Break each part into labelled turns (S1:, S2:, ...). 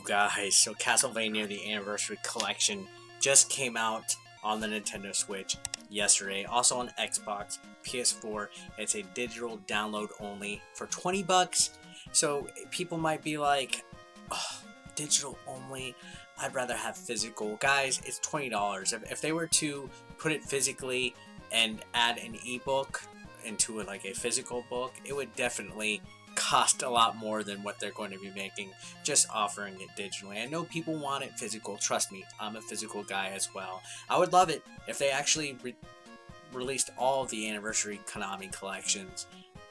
S1: guys, so Castlevania the Anniversary Collection just came out on the Nintendo Switch yesterday, also on Xbox, PS4. It's a digital download only for 20 bucks. So people might be like, oh, digital only, I'd rather have physical. Guys, it's $20. If they were to put it physically and add an ebook into it, like a physical book, it would definitely cost a lot more than what they're going to be making just offering it digitally. I know people want it physical. Trust me, I'm a physical guy as well. I would love it if they actually released all of the Anniversary Konami collections.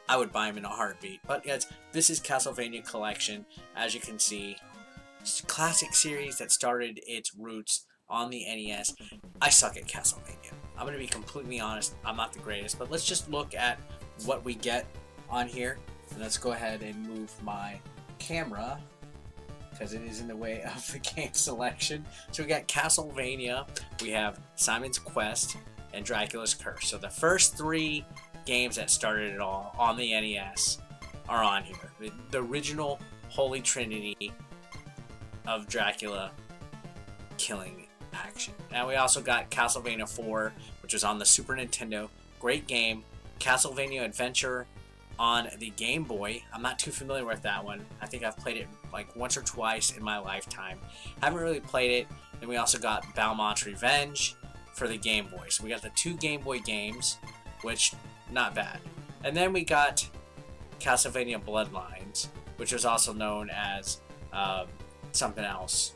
S1: I would buy them in a heartbeat. But guys, this is Castlevania Collection. As you can see, it's a classic series that started its roots on the NES. I suck at Castlevania. I'm going to be completely honest. I'm not the greatest. But let's just look at what we get on here. And let's go ahead and move my camera because it is in the way of the game selection. So we got Castlevania, we have Simon's Quest, and Dracula's Curse. So the first three games that started it all on the NES are on here. The original Holy Trinity of Dracula killing action. Now we also got Castlevania IV, which was on the Super Nintendo. Great game. Castlevania Adventure on the Game Boy. I'm not too familiar with that one. I think I've played it like once or twice in my lifetime. Haven't really played it. Then we also got Balmont's Revenge for the Game Boy. So we got the two Game Boy games, which not bad. And then we got Castlevania Bloodlines, which was also known as something else.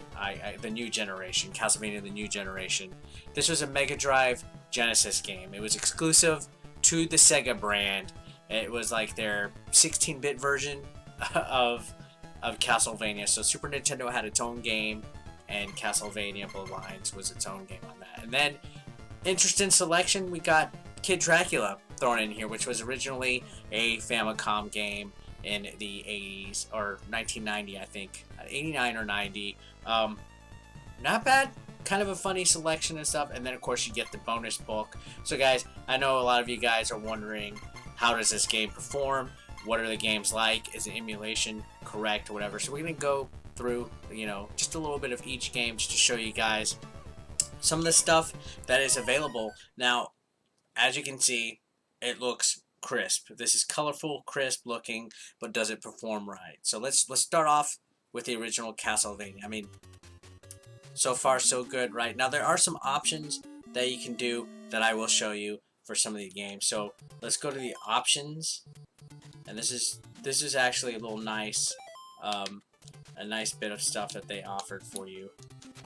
S1: The New Generation. Castlevania the New Generation. This was a Mega Drive Genesis game. It was exclusive to the Sega brand. It was like their 16-bit version of Castlevania. So Super Nintendo had its own game, and Castlevania Bloodlines was its own game on that. And then, interesting selection, we got Kid Dracula thrown in here, which was originally a Famicom game in the 80s, or 1990, I think. 89 or 90. Not bad. Kind of a funny selection and stuff. And then, of course, you get the bonus book. So, guys, I know a lot of you guys are wondering, how does this game perform? What are the games like? Is the emulation correct or whatever? So we're going to go through, just a little bit of each game just to show you guys some of the stuff that is available. Now, as you can see, it looks crisp. This is colorful, crisp looking, but does it perform right? So let's start off with the original Castlevania. I mean, so far so good, right? Now there are some options that you can do that I will show you for some of the games. So let's go to the options, and this is actually a little nice, a nice bit of stuff that they offered for you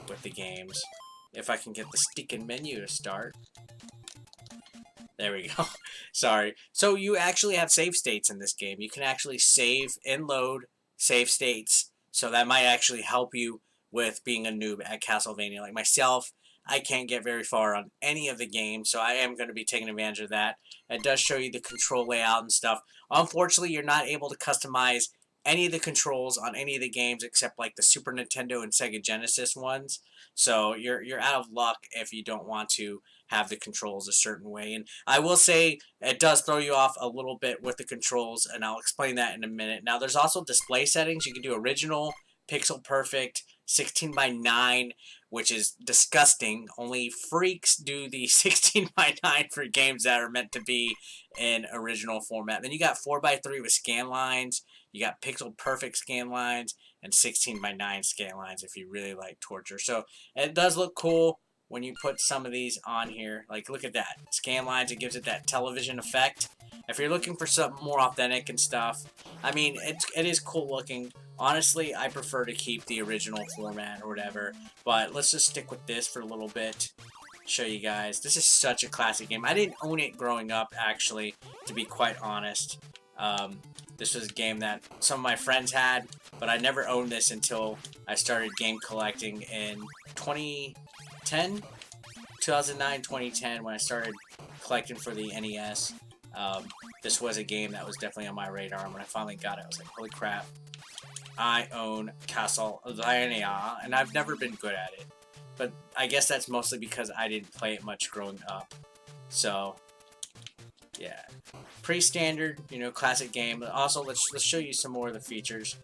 S1: with the games. If I can get the sticking menu to start. There we go. Sorry. So you actually have save states in this game. You can actually save and load save states. So that might actually help you with being a noob at Castlevania. Like myself, I can't get very far on any of the games, so I am going to be taking advantage of that. It does show you the control layout and stuff. Unfortunately, you're not able to customize any of the controls on any of the games except like the Super Nintendo and Sega Genesis ones. So you're out of luck if you don't want to have the controls a certain way. And I will say it does throw you off a little bit with the controls, and I'll explain that in a minute. Now there's also display settings. You can do original, pixel perfect, 16:9, which is disgusting. Only freaks do the 16:9 for games that are meant to be in original format. Then you got 4:3 with scan lines. You got pixel perfect scan lines and 16:9 scan lines if you really like torture. So it does look cool when you put some of these on here. Like, look at that. Scan lines, it gives it that television effect. If you're looking for something more authentic and stuff, I mean, it is cool looking. Honestly, I prefer to keep the original format or whatever, but let's just stick with this for a little bit, show you guys. This is such a classic game. I didn't own it growing up, actually, to be quite honest. This was a game that some of my friends had, but I never owned this until I started game collecting in 2010? 2009, 2010, when I started collecting for the NES. This was a game that was definitely on my radar, and when I finally got it, I was like, holy crap. I own Castlevania, and I've never been good at it. But I guess that's mostly because I didn't play it much growing up. So, yeah. Pretty standard, classic game. But also, let's show you some more of the features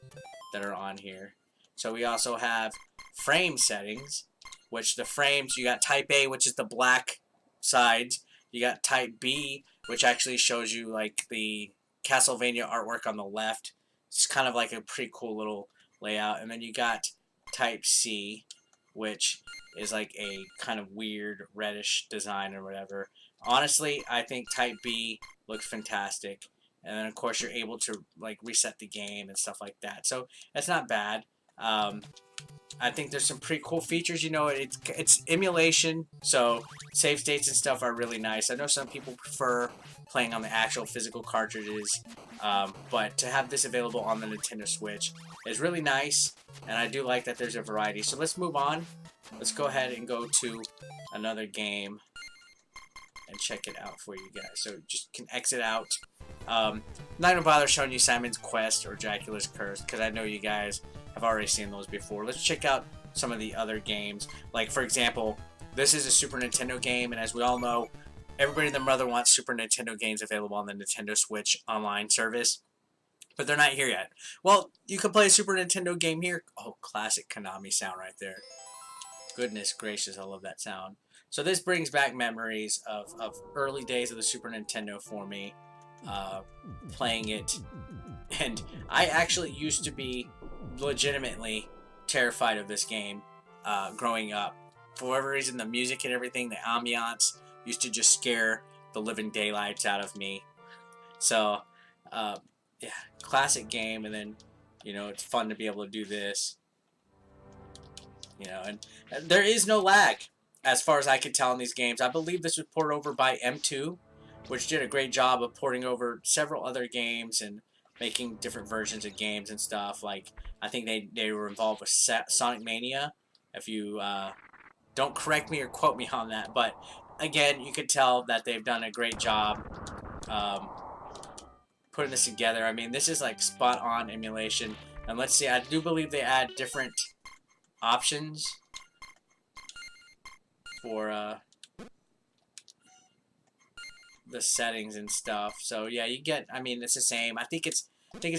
S1: that are on here. So we also have frame settings, which the frames, you got type A, which is the black sides. You got type B, which actually shows you like the Castlevania artwork on the left. It's kind of like a pretty cool little layout. And then you got type C, which is like a kind of weird reddish design or whatever. Honestly, I think type B looks fantastic. And then of course you're able to like reset the game and stuff like that. So it's not bad. I think there's some pretty cool features. You know, it's emulation, so save states and stuff are really nice. I know some people prefer playing on the actual physical cartridges, but to have this available on the Nintendo Switch is really nice, and I do like that there's a variety. So let's move on. Let's go ahead and go to another game and check it out for you guys. So just can exit out. I'm not gonna bother showing you Simon's Quest or Dracula's Curse because I know you guys have already seen those before. Let's check out some of the other games. Like, for example, this is a Super Nintendo game, and as we all know, everybody and their mother wants Super Nintendo games available on the Nintendo Switch online service, but they're not here yet. Well, you can play a Super Nintendo game here. Oh, classic Konami sound right there. Goodness gracious, I love that sound. So this brings back memories of early days of the Super Nintendo for me, playing it. And I actually used to be legitimately terrified of this game growing up. For whatever reason, the music and everything, the ambiance, used to just scare the living daylights out of me. So, yeah, classic game, and then, you know, it's fun to be able to do this. You know, and there is no lag, as far as I could tell in these games. I believe this was ported over by M2, which did a great job of porting over several other games and making different versions of games and stuff. Like, I think they were involved with Sonic Mania. If you don't correct me or quote me on that, but again, you could tell that they've done a great job putting this together. I mean, this is like spot on emulation. And let's see, I do believe they add different options for the settings and stuff. So yeah, you get, I mean, it's the same. I think it's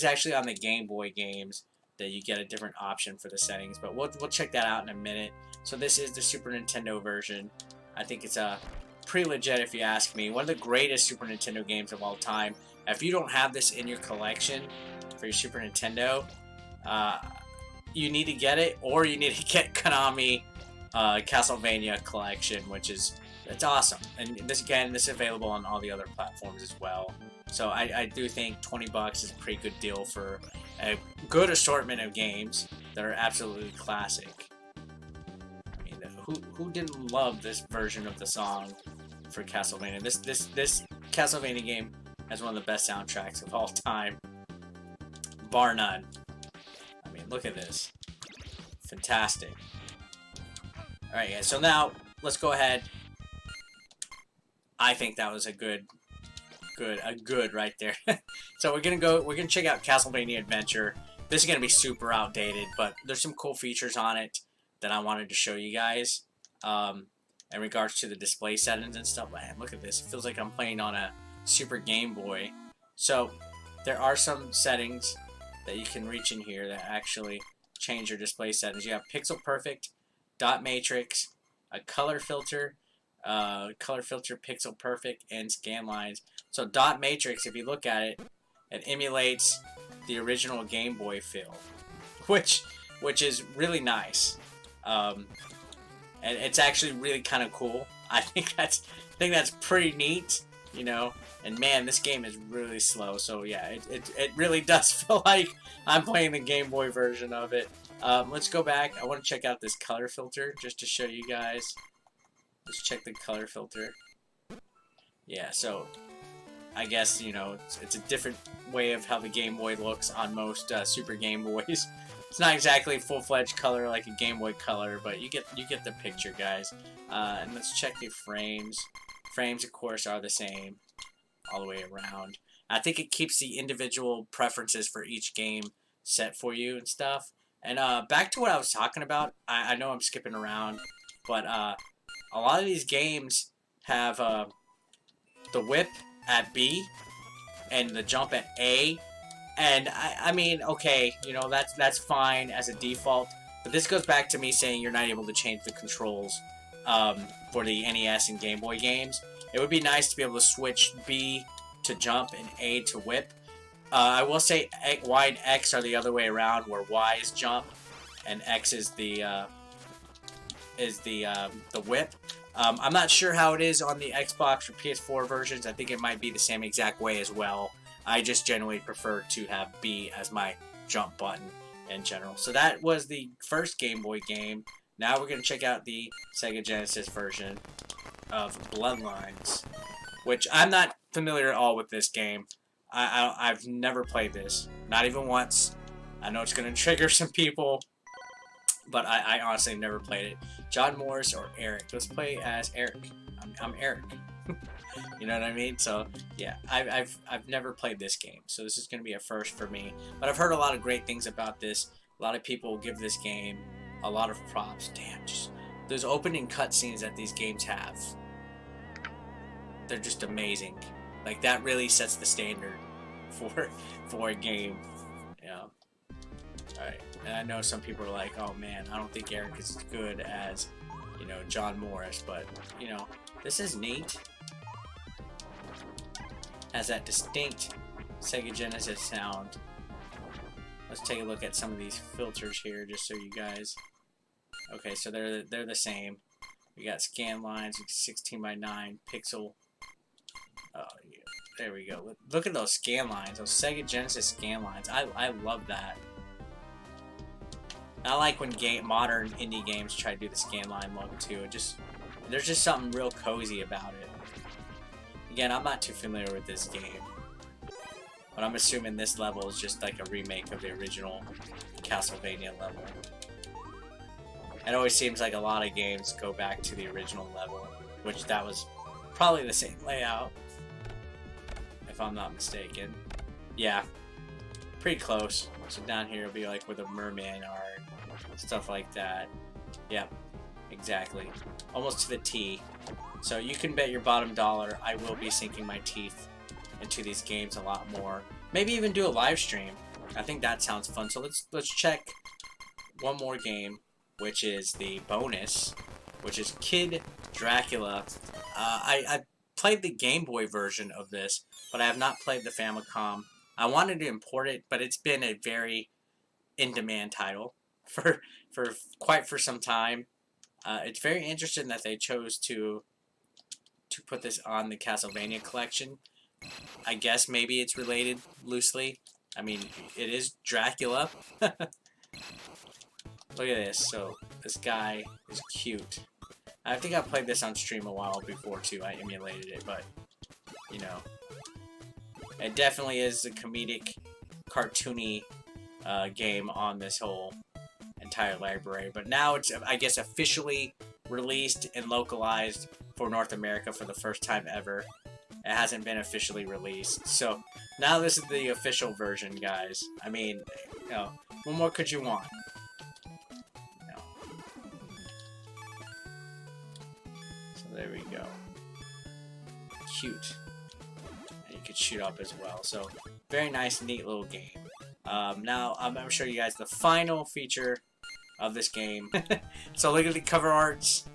S1: actually on the Game Boy games that you get a different option for the settings, but we'll check that out in a minute. So this is the Super Nintendo version. I think it's pretty legit if you ask me. One of the greatest Super Nintendo games of all time. If you don't have this in your collection for your Super Nintendo, you need to get it, or you need to get Konami Castlevania Collection, which is, it's awesome. And this, again, this is available on all the other platforms as well. So I do think 20 bucks is a pretty good deal for a good assortment of games that are absolutely classic. I mean, who didn't love this version of the song for Castlevania? This Castlevania game has one of the best soundtracks of all time, bar none. I mean, look at this, fantastic. All right, guys. So now let's go ahead. I think that was a good right there. So we're gonna check out Castlevania Adventure. This is gonna be super outdated, but there's some cool features on it that I wanted to show you guys. In regards to the display settings and stuff. Man, look at this. It feels like I'm playing on a Super Game Boy. So there are some settings that you can reach in here that actually change your display settings. You have pixel perfect, dot matrix, a color filter, pixel perfect, and scan lines. So dot matrix, if you look at it, it emulates the original Game Boy feel, which is really nice. And it's actually really kind of cool. I think that's pretty neat, you know. And man, this game is really slow. So yeah, it really does feel like I'm playing the Game Boy version of it. Let's go back. I want to check out this color filter just to show you guys. Let's check the color filter. Yeah, so I guess, you know, it's a different way of how the Game Boy looks on most Super Game Boys. It's not exactly full-fledged color like a Game Boy Color, but you get the picture, guys. And let's check the frames. Frames, of course, are the same all the way around. I think it keeps the individual preferences for each game set for you and stuff. And back to what I was talking about. I know I'm skipping around, but a lot of these games have the whip at B and the jump at A And I mean, okay, you know, that's fine as a default, but this goes back to me saying you're not able to change the controls for the NES and Game Boy games. It would be nice to be able to switch B to jump and A to whip. I will say Y and X are the other way around, where Y is jump and X is the whip. I'm not sure how it is on the Xbox or PS4 versions. I think it might be the same exact way as well. I just generally prefer to have B as my jump button in general. So that was the first Game Boy game. Now we're going to check out the Sega Genesis version of Bloodlines, which I'm not familiar at all with this game. I've never played this, not even once. I know it's going to trigger some people, but I honestly never played it. John Morris or Eric? Let's play as Eric. I'm Eric. You know what I mean? So yeah, I've never played this game, so this is going to be a first for me. But I've heard a lot of great things about this. A lot of people give this game a lot of props. Damn, just those opening cutscenes that these games have, they're just amazing. Like, that really sets the standard for a game. Yeah. Alright, and I know some people are like, oh man, I don't think Eric is as good as, you know, John Morris, but, you know, this is neat. Has that distinct Sega Genesis sound. Let's take a look at some of these filters here, just so you guys... Okay, so they're the same. We got scan lines, 16:9 pixel. Oh, yeah. There we go. Look at those scan lines, those Sega Genesis scan lines. I love that. I like when modern indie games try to do the scan line look too. There's just something real cozy about it. Again, I'm not too familiar with this game, but I'm assuming this level is just like a remake of the original Castlevania level. It always seems like a lot of games go back to the original level, which that was probably the same layout, if I'm not mistaken. Yeah, pretty close. So down here will be like where the merman are, stuff like that. Yep, exactly. Almost to the T. So you can bet your bottom dollar I will be sinking my teeth into these games a lot more. Maybe even do a live stream. I think that sounds fun. So let's check one more game, which is the bonus, which is Kid Dracula. I played the Game Boy version of this, but I have not played the Famicom. I wanted to import it, but it's been a very in-demand title for quite some time. It's very interesting that they chose to put this on the Castlevania Collection. I guess maybe it's related loosely. I mean, it is Dracula. Look at this. So, this guy is cute. I think I played this on stream a while before, too. I emulated it, but, you know. It definitely is a comedic, cartoony game on this whole entire library. But now it's, I guess, officially released and localized for North America for the first time ever. It hasn't been officially released. So, now this is the official version, guys. I mean, you know, what more could you want? There we go. Cute. And you could shoot up as well. So, very nice, neat little game. Now, I'm going to show you guys the final feature of this game. So, look at the cover arts.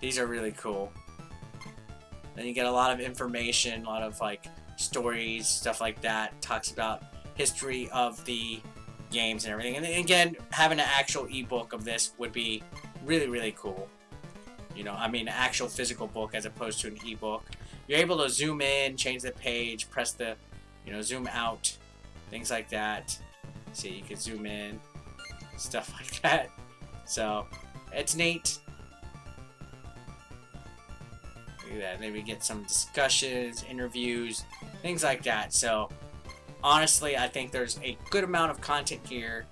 S1: These are really cool. Then you get a lot of information, a lot of, like, stories, stuff like that. Talks about history of the games and everything. And again, having an actual ebook of this would be really, really cool. You know, I mean, an actual physical book as opposed to an ebook. You're able to zoom in, change the page, press the, you know, zoom out, things like that. See, you can zoom in, stuff like that. So, it's neat. Look at that. Then we get some discussions, interviews, things like that. So, honestly, I think there's a good amount of content here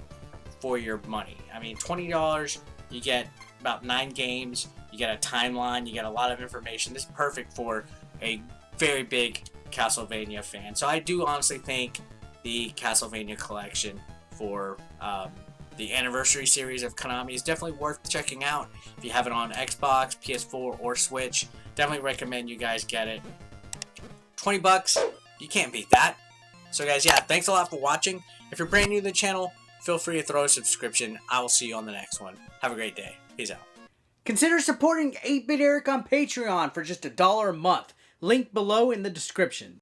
S1: for your money. I mean, $20, you get about 9 games. You get a timeline, you get a lot of information. This is perfect for a very big Castlevania fan. So I do honestly think the Castlevania Collection for the Anniversary series of Konami is definitely worth checking out. If you have it on Xbox, PS4, or Switch, definitely recommend you guys get it. $20, you can't beat that. So guys, yeah, thanks a lot for watching. If you're brand new to the channel, feel free to throw a subscription. I will see you on the next one. Have a great day. Peace out.
S2: Consider supporting 8-Bit Eric on Patreon for just $1 a month. Link below in the description.